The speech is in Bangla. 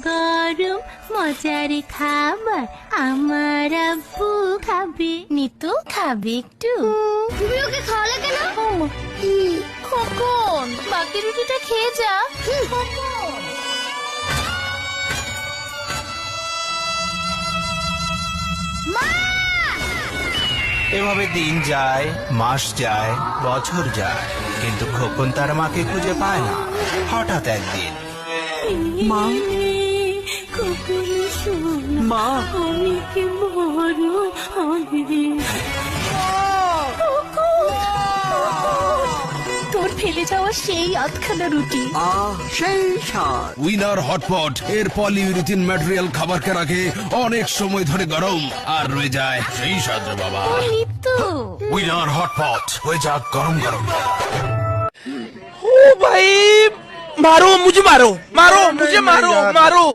গরম মজার খাবার আমার আব্বু খাবে, নিতু খাবে একটু। তুমি ওকে খাওয়ালে কেন? খোকন, বাকি রুটিটা খেয়ে যা। খোকন। মা! এভাবে দিন যায়, মাস যায়, বছর যায়, কিন্তু খোকন তার মাকে খুঁজে পায় না। হঠাৎ একদিন মা, খোকন শোন, মা, আমি কি বড় হবে। তোর ফেলে যাওয়া সেই আধখানা রুটি। সেই স্বাদ। উইনার হটপট এর পলিউরিথিন ম্যাটেরিয়াল খাবারকে রাখে অনেক সময় ধরে গরম, আর রয়ে যায় সেই স্বাদ রে বাবা। নিতু, উইনার হটপট হয়ে যাক গরম গরম। ओ भाई मारो मुझे, मारो मारो मुझे, मारो मारो।